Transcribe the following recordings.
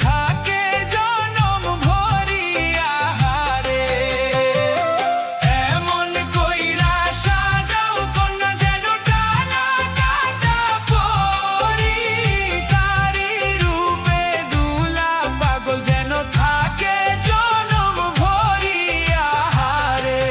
থাকে জনম ভরিয়া হারে। এমন কইরা সাজাও কন্যা যেন টানা কাটা পরি, তারি রূপে দুলা পাগল যেন থাকে জনম ভরিয়া হারে।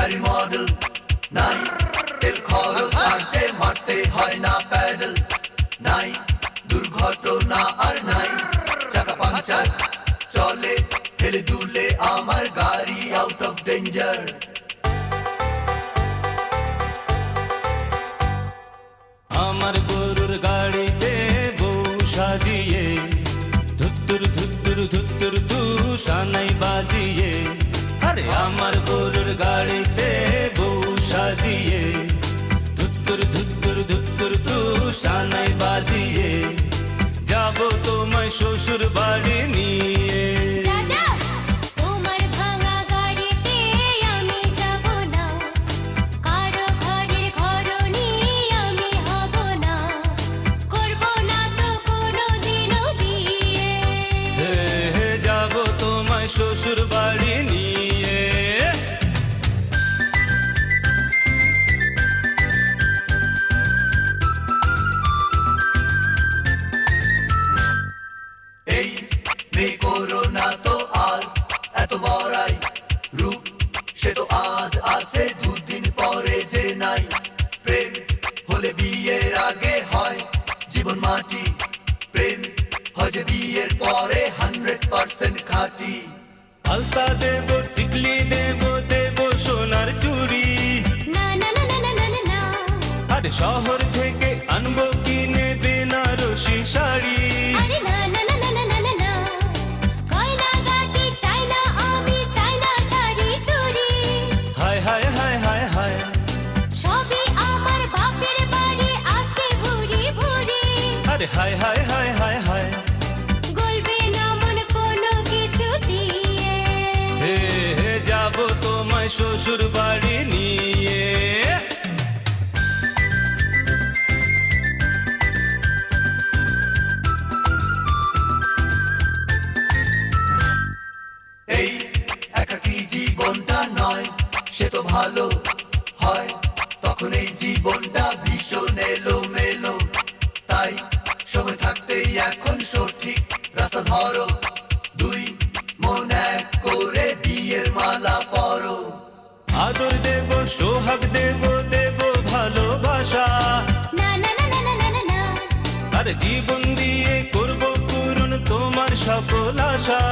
গাড়ি মডেল নাই, তেল খরচ বাড়ছে মারতে হয় না প্যাডেল নাই, দুর্ঘটনা আর নাই, চাকা পাংচার চলে হেলে দুলে আমার গাড়ি আউট অফ ডেঞ্জার। আমার গরুর গাড়িতে বউ সাজিয়ে ধুত্তুর ধুত্তুর ধুত্তুর তু সানাই বাজিয়ে, আরে আমার গরুর গাড়িতে বউ সাজিয়ে ধুত্তুর ধুত্তুর ধুত্তুর তু সানাই বাজিয়ে, যাব তোমায় শ্বশুর বাড়ি নিয়ে। শ্বশুর বাড়ি নিয়ে। এই মে করোনা তো আর এত বড়াই রূপ, সে তো আজ আছে দুদিন পরে যে নাই, প্রেম হলে বিয়ের আগে হয় জীবন মাটি, প্রেম হয় যে বিয়ের পরে 100% খাঁটি। আলতা দেব টিকলি দেব দেব সোনার চুড়ি, আরে শহর থেকে আনবো কিনে বেনারসি শাড়ি, হায় হায় হায় হায় হায়, আরে হায় হায় হায় হায় হায়, যাব তোমায় শ্বশুর বাড়ি নিয়ে। এই একাকী জীবনটা নয় সে তো ভালো হয়, তখন এই জীবনটা ভীষণ এলোমেলো, তাই সময় থাকতেই এখন সঠিক রাস্তা ধরো, দুই মন এক করে বিয়ের মালা পরো। আদর দেব সোহাগ দেব দেব ভালোবাসা, আরে জীবন দিয়ে করব পূরণ তোমার সকল আশা,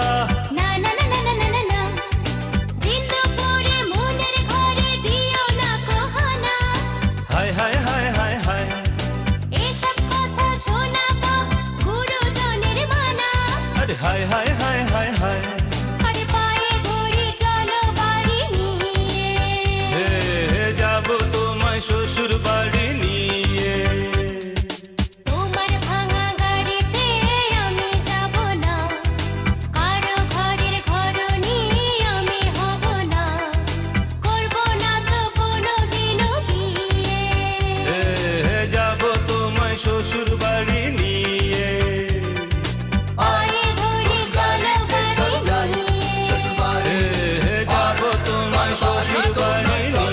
হায় হায় হায় হায় হায়, আরে হায় হায় হায় হায় হায়, যাব তোমায় শ্বশুর বাড়ি নিয়ে। যাব তোমায় শ্বশুর বাড়ি নিয়ে। যাব তোমায় শ্বশুর বাড়ি নিয়ে।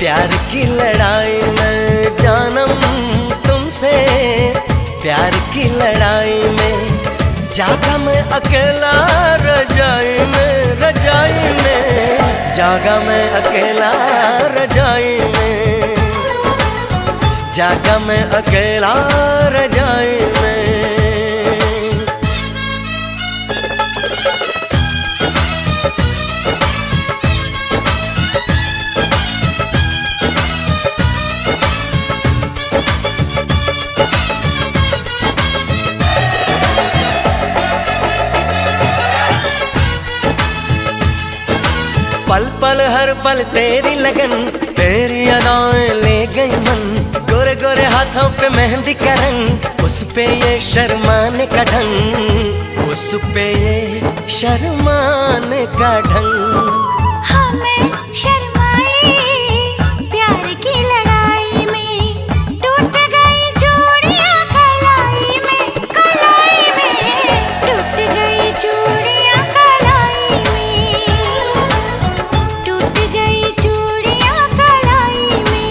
प्यार की लड़ाई में जानम तुमसे, प्यार की लड़ाई में जागा मैं अकेला रजाई में, रजाई में जागा मैं अकेला रजाई में, जागा मैं अकेला रजाई में। पल पल हर पल तेरी लगन, तेरी अदाएं ले गई मन। गोरे गोरे हाथों पे मेहंदी का रंग, उस पे ये शर्माने का ढंग, उस पे ये शर्माने का ढंग। हमें शर्माए प्यार की लड़ाई में, टूट गई चूड़ियां कलाई में, कलाई में टूट गई चूड़ियां कलाई में, टूट गई चूड़ियां कलाई में।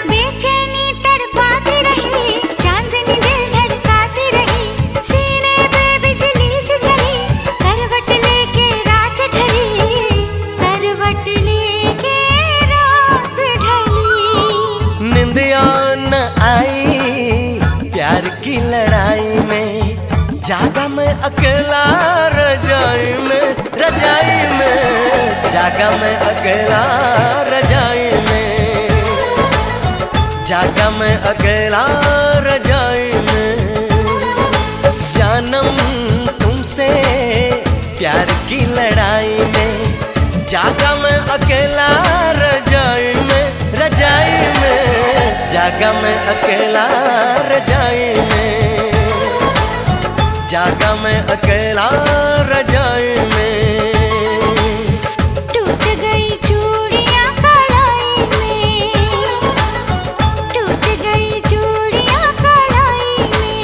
बेचैनी तड़पाती रही, चांदनी दिल धड़काती रही, सीने पे बिजली से चली, करवट लेके रात ढली, करवट लेके रात ढली। निंदिया न आई प्यार की लड़ाई में, जागा मैं अकेला रजाई में, रजाई में जागा मैं अकेला रजाई में, जागा मैं अकेला रजाई में। जानम तुमसे प्यार की लड़ाई में, जागा मैं अकेला रजाई में, रजाई में जागा मैं अकेला रजाई में, जागा मैं अकेला रजाई में। टूट गई चूड़ियां कलाई में, टूट गई चूड़ियां कलाई में।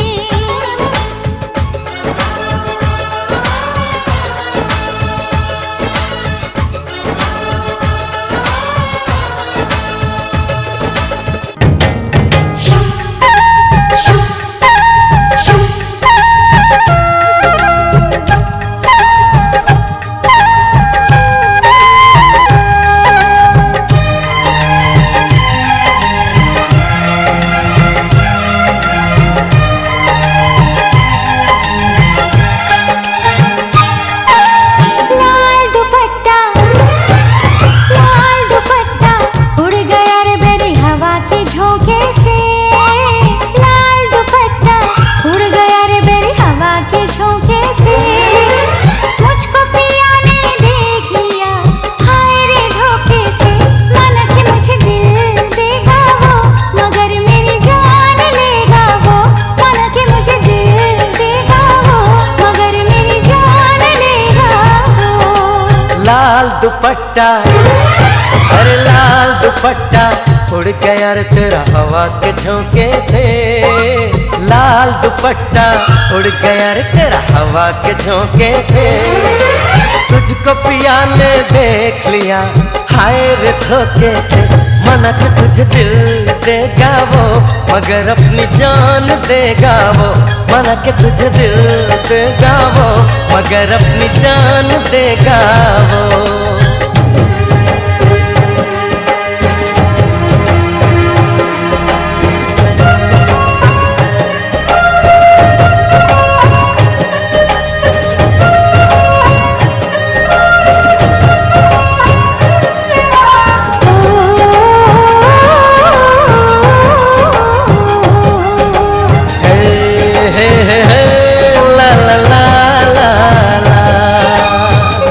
लाल दुपट्टा उड़ गया रे मेरी हवा के झोंके से, लाल दुपट्टा उड़ गया रे मेरी हवा के झोंके से। मुझको पिया ने देख लिया, हाय रे धोखे से, माना कि मुझे दिल देगा वो, मगर मेरी जान लेगा वो, माना कि मुझे दिल देगा वो, मगर मेरी जान लेगा वो। लाल दुपट्टा, अरे लाल दुपट्टा उड़ गया रे तेरा हवा के झोंके से, लाल दुपट्टा उड़ गया रे तेरा हवा के झोंके से। तुझको पिया ने देख लिया, हाय रे धोखे से, मना के तुझे दिल देगा वो, मगर अपनी जान देगा वो, मना के तुझे दिल देगा वो, मगर अपनी जान देगा वो।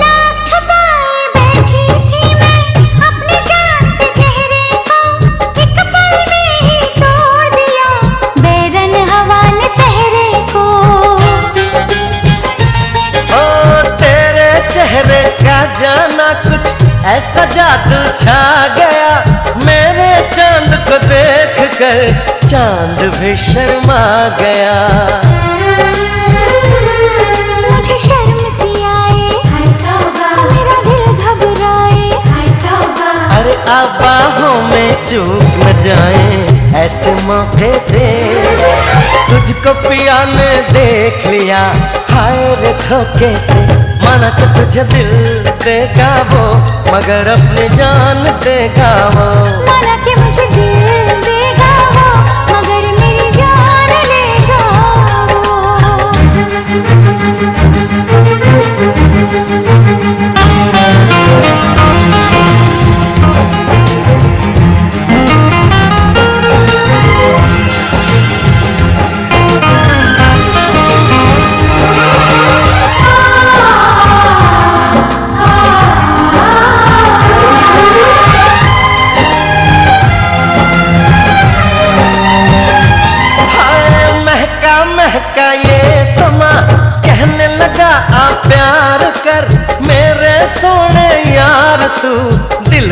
नाक छुपाए बैठी थी मैं अपनी जान से चेहरे को, एक पल में ही तोड़ दिया बेरन हवा ने पहरे को। ओ तेरे चेहरे का जाना कुछ ऐसा जादू छा गया, मेरे चांद को देख कर चांद भी शर्मा गया। मुझे शर्म सी आए, मेरा दिल घबराए, अरे आप बाहों में चूक न जाए ऐसे मौके से, तुझको पिया ने देख लिया, हाय रे धोखे से, माना कि तुझे दिल देगा वो, मगर अपनी जान देगा वो। माना कि मुझे दिल देगा वो, मगर मेरी जान लेगा वो।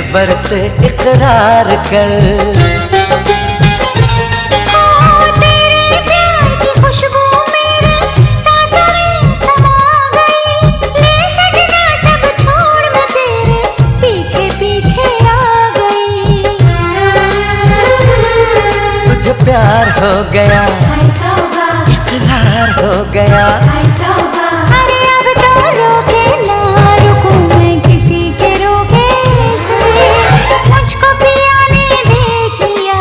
दिलबर से इकरार कर। तेरे प्यार की खुशबू मेरे सांसों में समा गई। ले सजना सब छोड़ मैं तेरे पीछे पीछे आ गई। तुझे प्यार हो गया, इकरार हो गया। अरे अब तो रोके ना रुकूं मैं किसी के रोके से। मुझको पिया ने देख लिया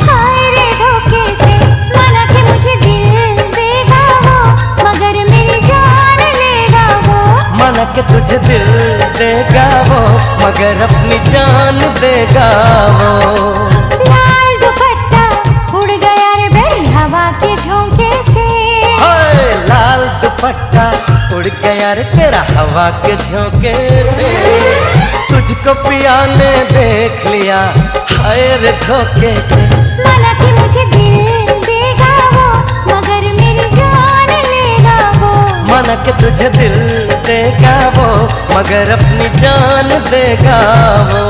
हाय रे धोखे से। माना कि मुझे दिल देगा वो मगर मेरी जान लेगा वो। माना कि तुझे दिल देगा वो मगर अपनी जान देगा वो। लाल दुपट्टा उड़ गया रे मेरी हवा के झोंके से। हाय लाल दुपट्टा उड़ गया रे तेरा हवा के झोंके से। तुझको पिया ने देख लिया हाय रे धोखे से। माना कि मुझे दिल देगा वो मगर मेरी जान लेगा वो। माना कि तुझे दिल देगा वो मगर अपनी जान देगा वो।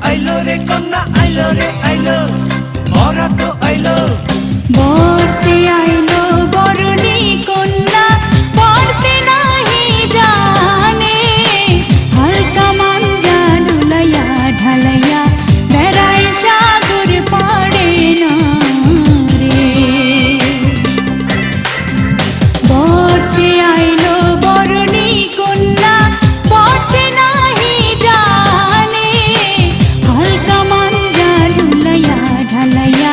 আইলো রে কন্যা আইলো রে আইলো ওরা তো আইলো। বরতে আইলো বরণী কন্যা পড়তে নাহি জানে। হালকা মাঞ্জা লুলাইয়া ঢালাইয়া বেড়ায় সাগর পাড়ে না রে। বরতে আইলো বরণী কন্যা পড়তে নাহি জানে। হালকা মাঞ্জা লুলাইয়া ঢালাইয়া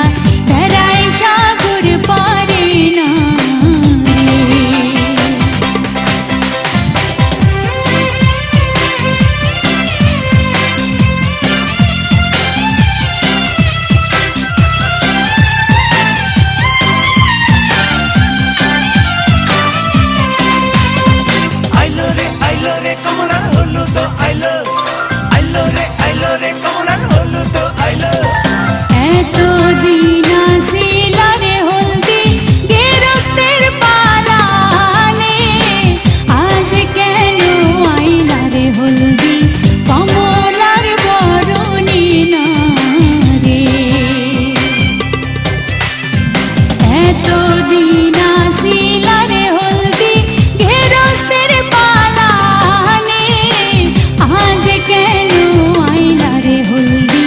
বেড়ায় সাগর পাড়ে না রে। আইলো রে কমলার হলুদ আইলো। আইলো রে কমলার হলুদ আইলো। এতদিন আসিলা রে হলদি গেরস্তের পালানে। আজ কেন আইলা রে হলদি কমলার বরণী না রে। এতদিন আসিলা রে হলদি গেরস্তের পালানে। আজ কেন আইলা রে হলদি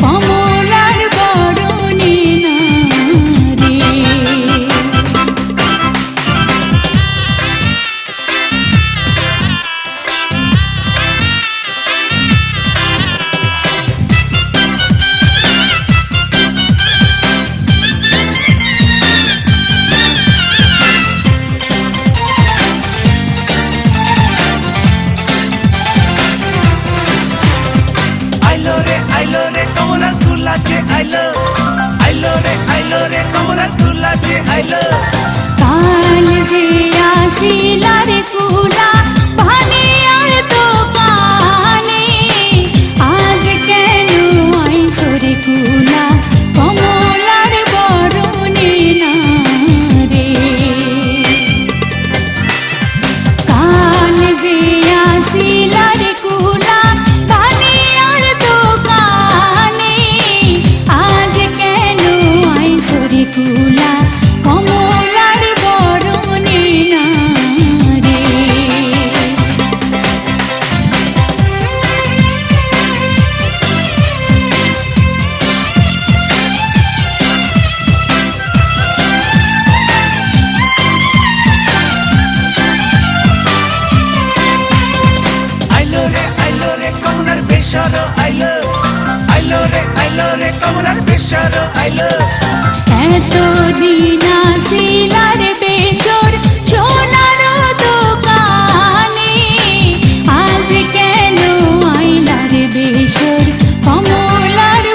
কমলার বরণী না রে। আইলো রে কমলার তুলাচে আইলো। আইলো রে কমলার তুলাচে আইলো। কাল যে আসিলা রে কুলা ভানে আর দোকানে। আজ কেন আইসো রে কুলা কমলার বরণী না রে। কাল যে আসিলা রে কুলা ভানে আর দোকানে। আজ কেন আইসো রে কুলা কমলার বরণী না রে। আইলো রে কমলার বেশর আইলো। আইলো রে কমলার বেশর আইলো। এতদিন আসিলা রে বেশর সোনার দোকানে। আজ কেন আইলা রে বেশর কমলার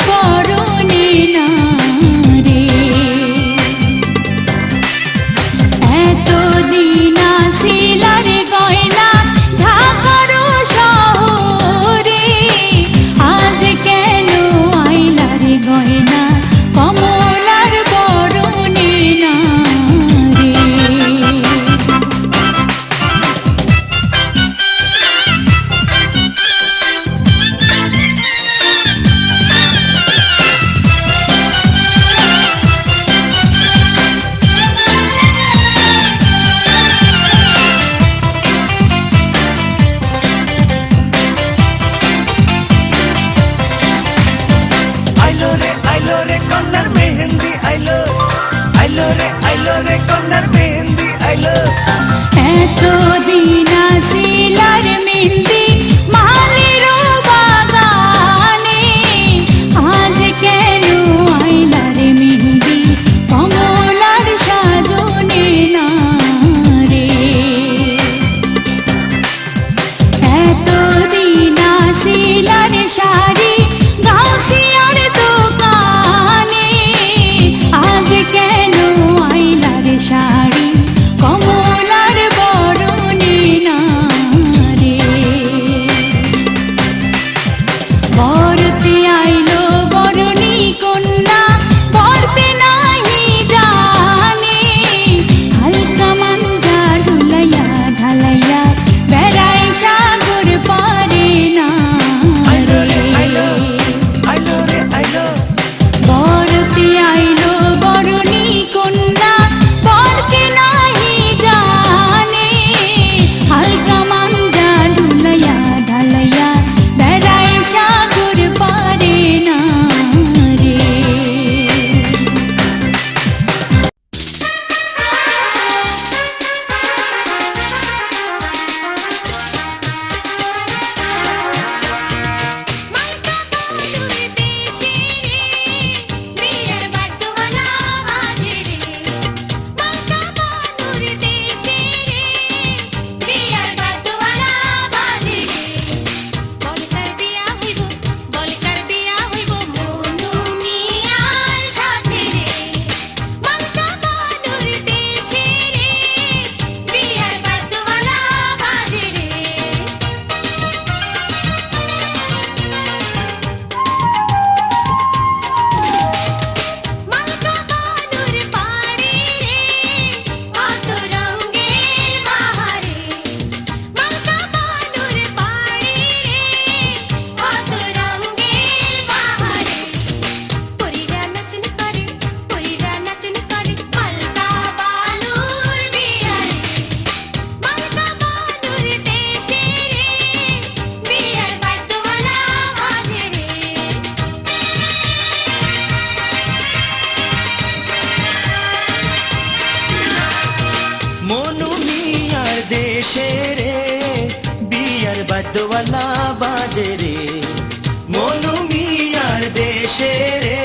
বাদ্যওয়ালা বাজে রে মনু মিয়ার দেশে রে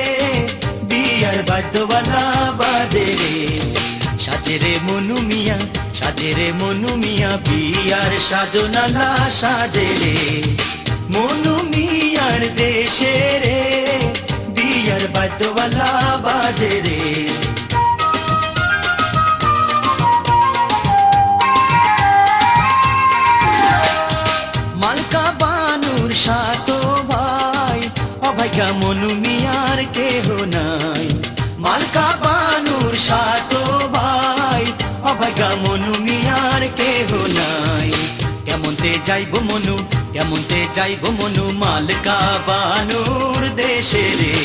বিয়ার বাদ্যওয়ালা বাজে রে সাজে রে মনু মিয়া সাজে রে মনু মিয়া বিয়ার সাজনালা সাজে রে মনু মিয়ার দেশে রে বিয়ার বাদ্যওয়ালা বাজে রে মালকা বানুর সাতো ভাই অভাগ্যা মনু মিয়ার কেহ নাই মালকা বানুর সাতো ভাই অভাগ্যা মনু মিয়ার কেহ নাই কেমনতে যাইব মনু কেমনতে যাইব মনু মালকা বানুর দেশে রে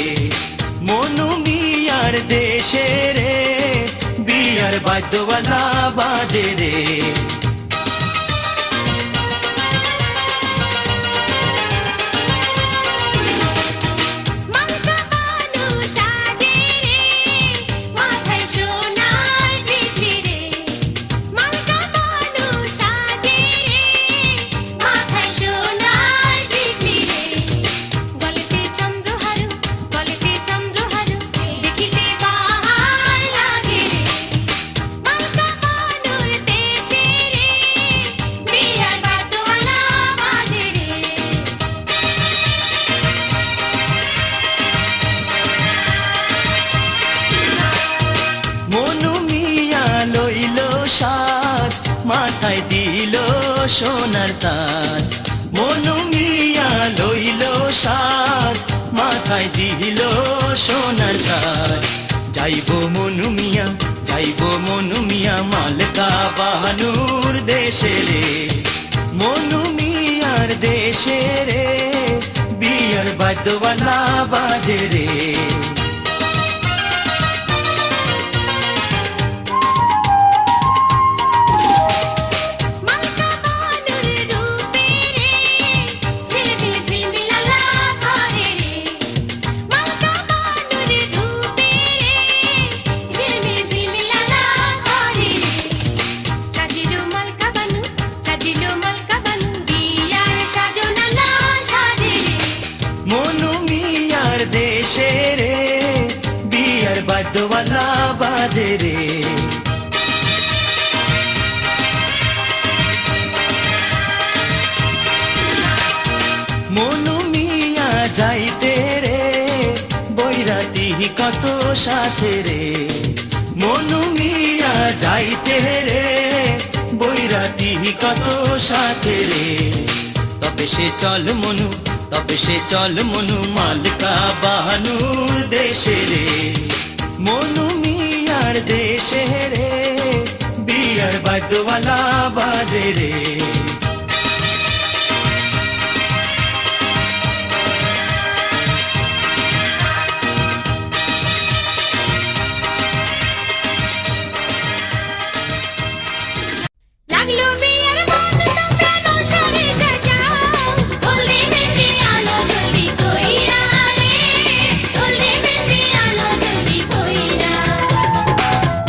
মনু মিয়ার দেশে রে বিয়ার বাদ্যওয়ালা বাজে রে মালকা বানু সাজে রে মাথায় সোনার টিকলি রে মালকা বানু সাজে রে মাথায় সোনার টিকলি রে গলেতে চন্দ্রহার দেখিতে বাহার লাগে রে মালকা বানুর দেশে রে বিয়ার বাদ্যওয়ালা বাজে রে মনু মিয়া লইল সাজ মাথায় দিল সোনার তাজ মনু মিয়া লইল সাজ মাথায় দিল সোনার তাজ যাইব মনু মিয়া মালকা বানুর দেশে রে মনু মিয়ার দেশে রে বিয়ার বাদ্যওয়ালা বাজে রে মালকা বানুর রূপে রে ঝিলমিল ঝিলমিলালা করে রে মালকা বানুর রূপে রে ঝিলমিল ঝিলমিলালা করে রে সাজিলো মালকা বানু বিয়ার সাজনালা সাজে রে মনু মিয়ার দেশে রে বিয়ার বাদ্যওয়ালা বাজে রে মনু মিয়া যাইতে রে বৈরাতি কত সাথে রে মনু মিয়া যাইতে রে বৈরাতি কত সাথে রে তবে সে চল মনু মালকা বানুর দেশে রে মনু মিয়ার দেশে রে বিয়ার বাদ্যওয়ালা বাজে রে লাগলো বিয়ার গান তোমরা নশরে সাজাও হলদি মেহেন্দি আনো জলদি কইরা রে হলদি মেহেন্দি আনো জলদি কইরা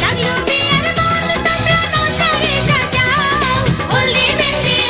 লাগলো বিয়ার গান তোমরা নশরে সাজাও হলদি মেহেন্দি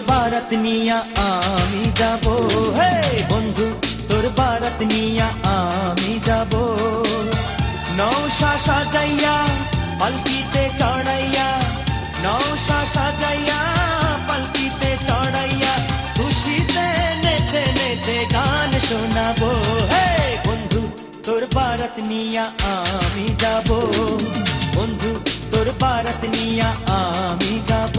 বারাত নিয়া আমি যাব, হে বন্ধু তোর বারাত নিয়া আমি যাব। নৌশা সাজাইয়া পালকিতে চড়াইয়া, নৌশা সাজাইয়া পালকিতে চড়াইয়া, খুশিতে নেচে নেচে গান শোনাবো। হে বন্ধু তোর বারাত নিয়া আমি যাব, বন্ধু তোর বারাত নিয়া আমি যাব।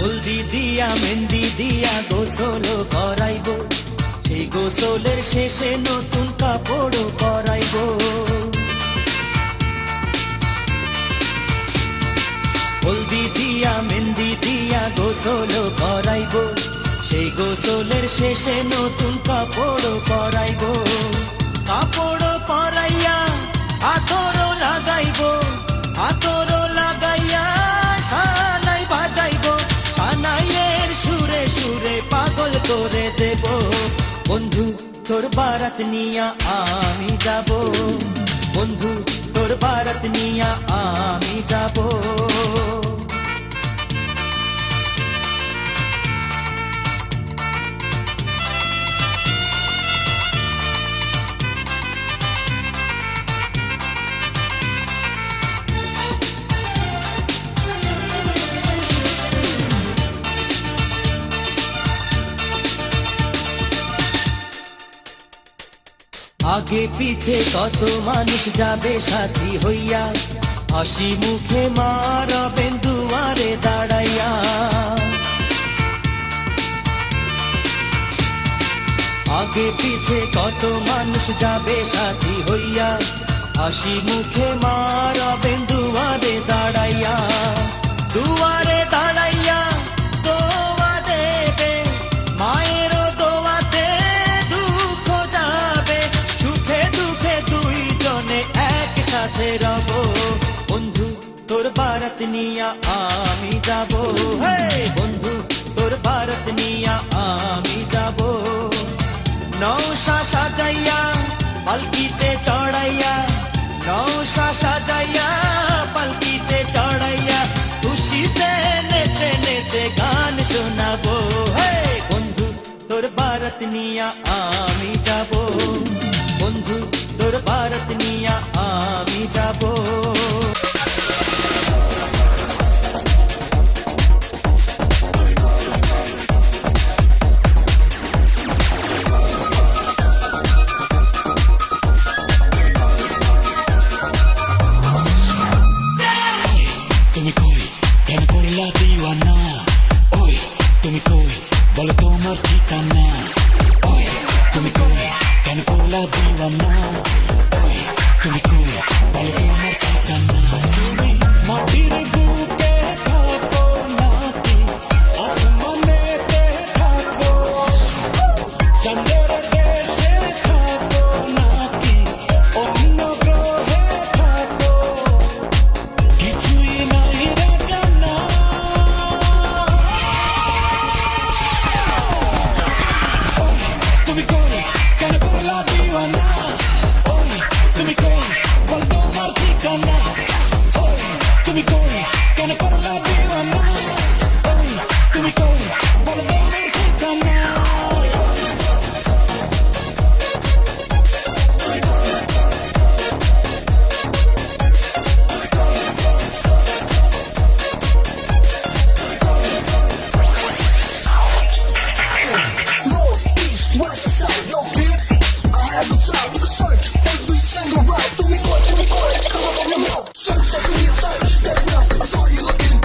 হলদি দিয়া মেহেন্দি দিয়া গোসল করাইব, সেই গোসলের শেষে নতুন কাপড় পরাইব। হলদি দিয়া মেহেন্দি দিয়া গোসল করাইব, সেই গোসলের শেষে নতুন কাপড় পরাইব। কাপড় পরাইয়া আতর লাগাইব, আতর লাগাইয়া সানাই বাজাইব, সানাইয়ের সুরে সুরে পাগল করে দেব। বন্ধু তোর বারাত নিয়া আমি যাব, বন্ধু তোর বারাত নিয়া আমি যাব। আগে পিছে কত মানুষ যাবে সাথী হইয়া, হাসি মুখে মারবেন দুয়ারে দাঁড়াইয়া। আগে পিছে কত মানুষ যাবে সাথী হইয়া, হাসি মুখে মারবেন দুয়ারে দাঁড়াইয়া। দুয়ারে দাঁড়াইয়া দোয়া দেবে, মায়ের দোয়াতে দুঃখ যাবে, সুখে দুঃখে দুইজনে একসাথে রব। বন্ধু তোর বারাত নিয়া আমি যাব, হে বন্ধু তোর বারাত নিয়া আমি যাব। নৌশা সাজাইয়া পালকিতে চড়াইয়া, নৌশা সাজাইয়া পালকিতে চড়াইয়া, খুশিতে নেচে নেচে গান শোনাবো। হে বন্ধু তোর বারাত নিয়া আমি যাব, বন্ধু তোর বারাত নিয়া আমি যাব। তুমি কই কেন করলা দিওয়ানা, ওই তুমি কই বলো তোমার ঠিকানা। ওই তুমি কই কেন করলা দিওয়ানা, ওই তুমি কই বলো তোমার ঠিকানা। তুমি মাটির বুকে থাকো নাকি আসমানেতে থাকো, চাঁদের দেশে থাকো নাকি অন্য গ্রহে থাকো, কিছুই নাই রে জানা। তুমি কই কেন করলা দিওয়ানা, ওই তুমি কই বল তোমার ঠিকানা। ওই তুমি কই কেন করলা দিওয়ানা, ওই তুমি কই বল তোমার ঠিকানা। North, east, west, south, no kid. I have the time to search every single route. Do me good, come on, come on, search, search, search. That's enough. I saw you looking.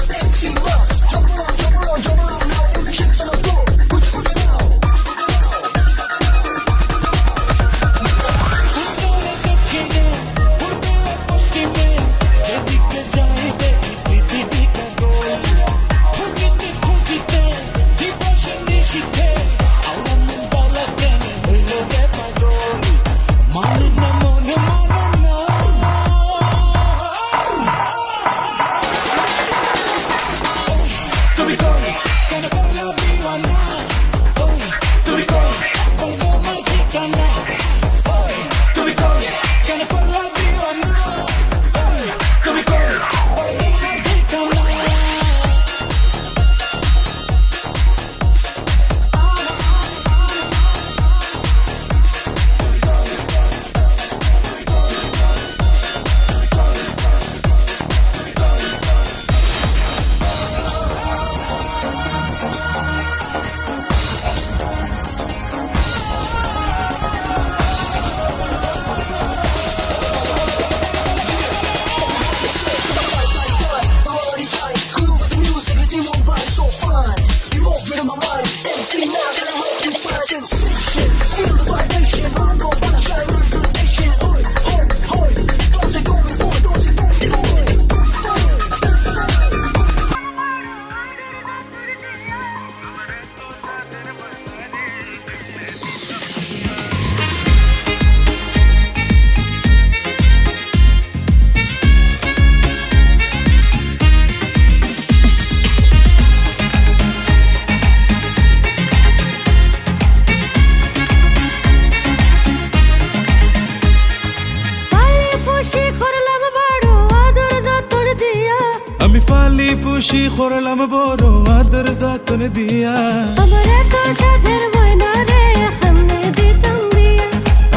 আমি ফালি ফুসি করলাম বড় আদর যতন দিয়া আমার এত সাধের ময়না রে কেমনে দিতাম বিয়া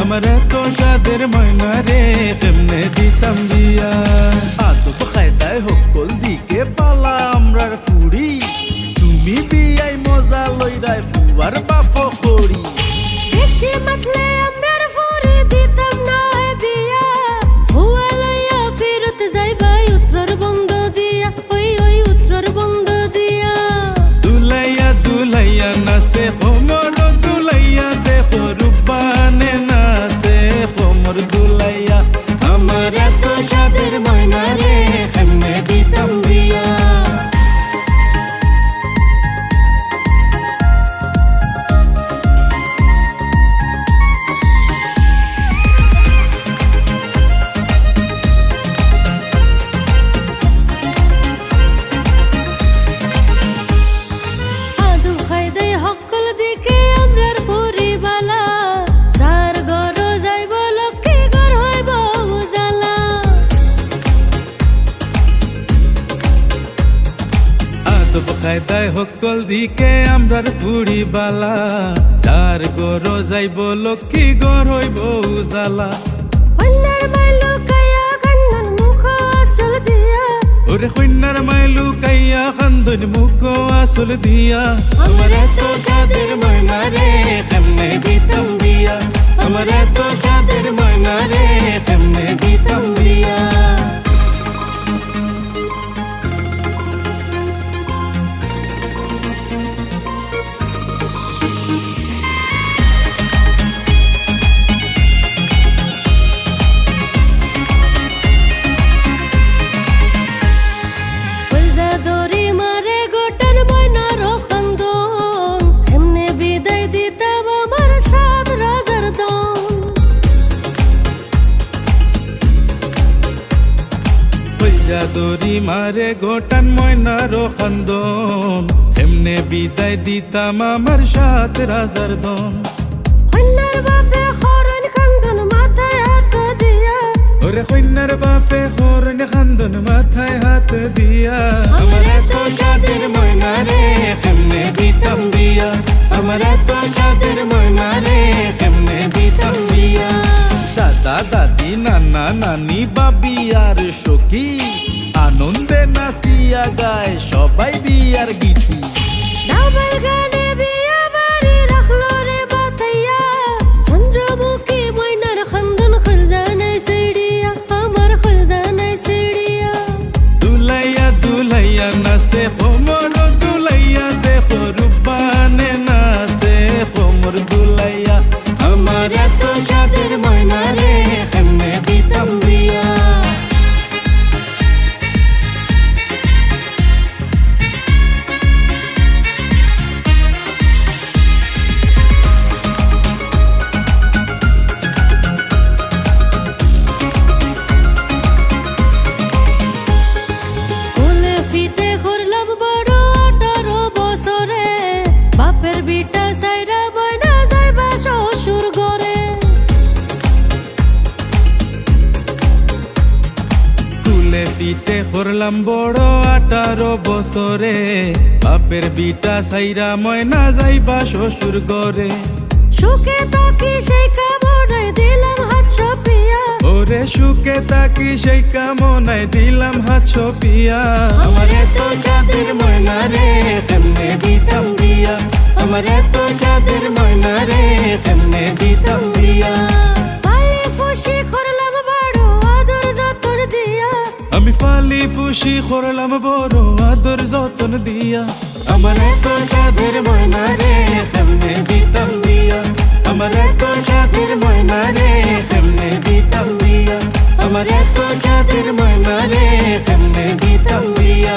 আমার এত সাদের ময়না রে কেমনে দিতাম দিয়া আদব খায়দায় সকল দিকে পালা আমরার ফুড়ি তুমি বিয়াই মজা লইরাই ফুয়ার বাপ করি বেশি মাতলে আমরার ফুরি দিতাম না বিয়া হুয়া লইয়া ফেরত যাইবা উত্তর বন্ধ দিয়া ওই উত্তর বন্ধ দিয়া দুলাইয়া দুলাইয়া নাচে কোমর দুলাইয়া দেখো রূপানে নাচে কোমর দুলাইয়া আমার এত সাধের ময়না রে কেমনে দিতাম বিয়া আদু খাইদে হকল দিকে আমরার পরিবালা যার ঘর যাইব লক্ষ্মী ঘর হইব উজালা আদব খায়দায় সকল দিকে আমরার ফুড়ি বালা যার গর যাইব লক্ষ্মী গর হইব উজালা কন্যার মাইলো কায়া কান্দন মুখ আচল দিয়া ওরে কন্যার মাইলু কাইয়া কান্দন মুখ আসল দিয়া আমার এত সাধের ময়না রে কেমনে দিতাম বিয়া আমার এত সাধের ময়না রে কেমনে দিতাম বিয়া কইজা দড়ি মারে গোটার ময়নার খান্দন কেমনে বিদায় দিতাম আমার সাত রাজার দন কইজা দড়ি মারে গোটান ময়নার খান্দন এমনে বিদায় দিতাম আমার সাত রাজার দন কন্যার বাপে খরণ খান্দন মাথায় হাত দিয়া ওরে কন্যার বাপে হরণ খান্দন মাথায় হাত দিয়া আমার এত সাধের ময়না রে কেমনে দিতাম বিয়া আমার এত সাধের ময়না রে কেমনে দিতাম বিয়া দাদা দাদি নানা নানি বাবি আর সখী আনন্দে নাচিয়া গায় সবাই বিয়ার গীতি ডাবল গানে বিয়া বাড়ি রাখলো রে বাতাইয়া চন্দ্রমুখী ময়নার খান্দন খুলজানাই সিড়িয়া আমার খুলজানাই সিড়িয়া দুলাইয়া দুলাইয়া নাচে কোমর দুলাইয়া দেখো রূপানে নাচে কোমর দুলাইয়া আমার এত সাধের ময়না রে কেমনে দিতাম বিয়া কোলে ফিতে করলাম বড় 18 বছরে বাপের বিটা সাইরা বয়না যাইবা শ্বশুর ঘরে তুলে দিতে করলাম বড় 18 বছরে বাপের বিটা সাইরা ময়না যাইবা শ্বশুর ঘরে সুখে তাকি সেই কামড়াই দিলাম হাত সপিয়া ওরে সুখে তাকি সেই কামনায় দিলাম হাত ছপিয়া আমার এত সাধের ময়না রে কেমনে দিতাম বিয়া আমার এত সাধের ময়না রে কেমনে দিতাম বিয়া পালে ফুসি করলাম বড় আদর যতন দিয়া আমি ফালি ফুসি করলাম বড় আদর যতন দিয়া আমার এত সাধের ময়না রে কেমনে দিতাম বিয়া আমার এত সাধের ময়না রে কেমনে দিতাম বিয়া আমার এত সাধের ময়না রে কেমনে দিতাম বিয়া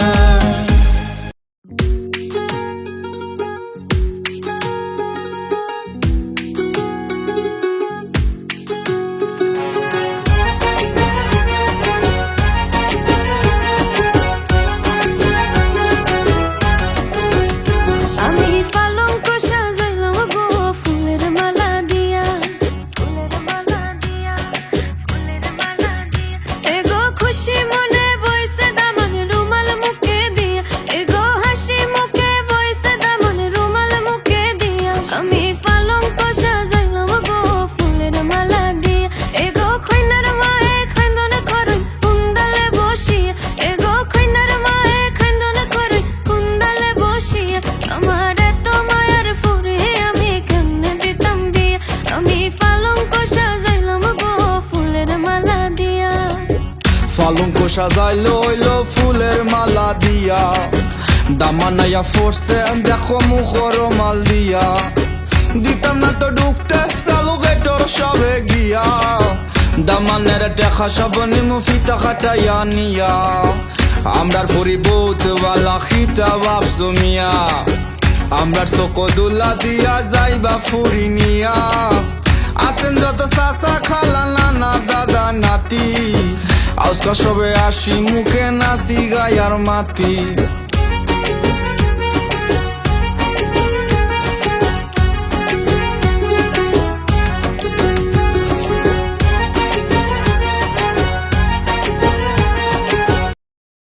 আমি পালঙ্ক সাজাইলাম গো ফুলের মালা দিয়া এগো খুশি মনে বইছে দামান সাজাইলো হইলো ফুলের মালা দিয়া দামানাইয়া ফোরছে দেখো মুখর মাল দিয়া দিতাম না তো ঢুকতে চালু গেটর সবে গিয়া দামানের দেখা সব নিমু ফিতা খাটাইয়া নিয়া আমরার পরিবোধ বালা খিতা বাপসু মিয়া আমরার চকদুল্লা দিয়া যাইবা ফুরি নিয়া আসেন যত চাচা খালা নানা দাদা নাতি আজকা সবে আসি মুখে নাচি গায়ার মাতি